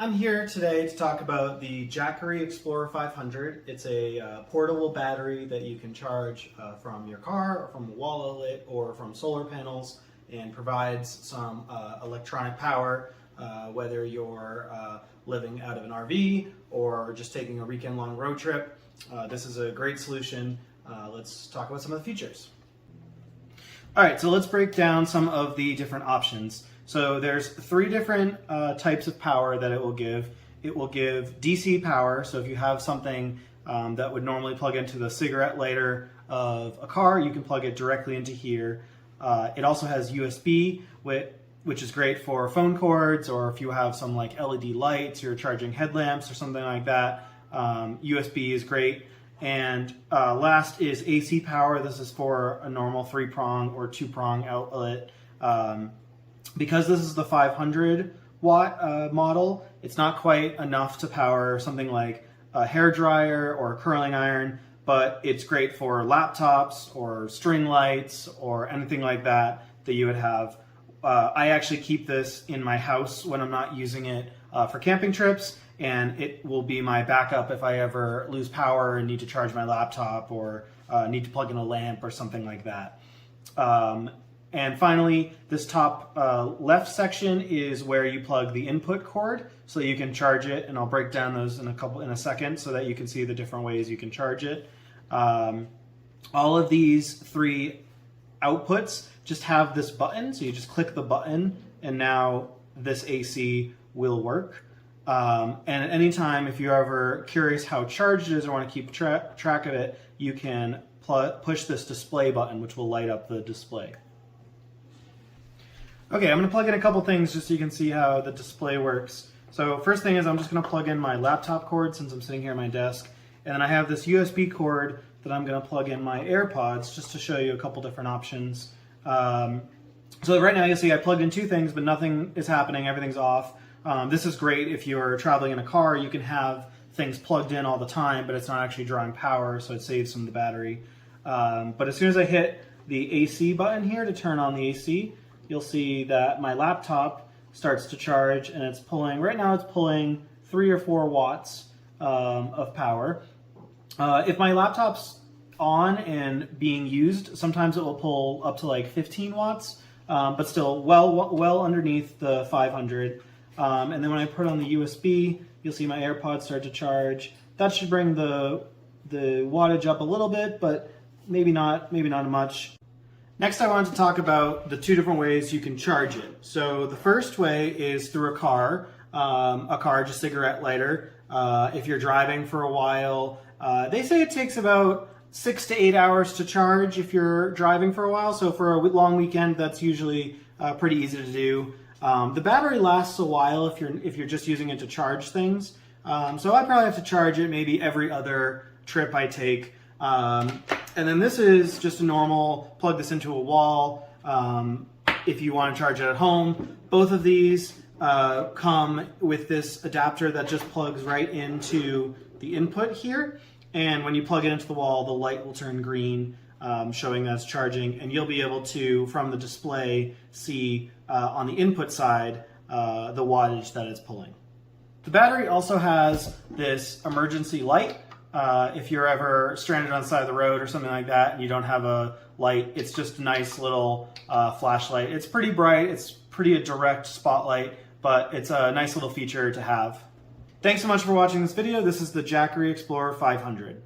I'm here today to talk about the Jackery Explorer 500. It's a portable battery that you can charge from your car, or from a wall outlet, or from solar panels, and provides some electronic power, whether you're living out of an RV or just taking a weekend-long road trip. This is a great solution. Let's talk about some of the features. All right, so let's break down some of the different options. So there's three different types of power that it will give. It will give DC power, so if you have something that would normally plug into the cigarette lighter of a car, you can plug it directly into here. It also has USB, which is great for phone cords, or if you have some like LED lights, you're charging headlamps or something like that. USB is great. And last is AC power. This is for a normal 3-prong or 2-prong outlet. Because this is the 500 watt model, it's not quite enough to power something like a hair dryer or a curling iron, but it's great for laptops or string lights or anything like that that you would have. I actually keep this in my house when I'm not using it for camping trips, and it will be my backup if I ever lose power and need to charge my laptop, or need to plug in a lamp or something like that. And finally, this top left section is where you plug the input cord, so you can charge it, and I'll break down those in a second so that you can see the different ways you can charge it. All of these three outputs just have this button, so you just click the button and now this AC will work. And at any time, if you're ever curious how charged it is or want to keep track of it, you can push this display button, which will light up the display. Okay, I'm going to plug in a couple things just so you can see how the display works. So first thing is I'm just going to plug in my laptop cord since I'm sitting here at my desk. And then I have this USB cord that I'm going to plug in my AirPods just to show you a couple different options. So right now you'll see I plugged in two things, but nothing is happening, everything's off. This is great if you're traveling in a car. You can have things plugged in all the time, but it's not actually drawing power, so it saves some of the battery. But as soon as I hit the AC button here to turn on the AC, you'll see that my laptop starts to charge, and it's pulling, right now it's pulling 3 or 4 watts of power. If my laptop's on and being used, sometimes it will pull up to like 15 watts, but still well underneath the 500. And then when I put on the USB, you'll see my AirPods start to charge. That should bring the wattage up a little bit, but maybe not much. Next, I wanted to talk about the two different ways you can charge it. So the first way is through a car, just cigarette lighter. If you're driving for a while, they say it takes about 6 to 8 hours to charge if you're driving for a while. So for a long weekend, that's usually pretty easy to do. The battery lasts a while if you're just using it to charge things. So I probably have to charge it maybe every other trip I take. And then this is just a normal, plug this into a wall if you want to charge it at home. Both of these come with this adapter that just plugs right into the input here. And when you plug it into the wall, the light will turn green, showing that it's charging. And you'll be able to, from the display, see on the input side the wattage that it's pulling. The battery also has this emergency light. If you're ever stranded on the side of the road or something like that and you don't have a light, it's just a nice little flashlight. It's pretty bright, it's pretty a direct spotlight, but it's a nice little feature to have. Thanks so much for watching this video. This is the Jackery Explorer 500.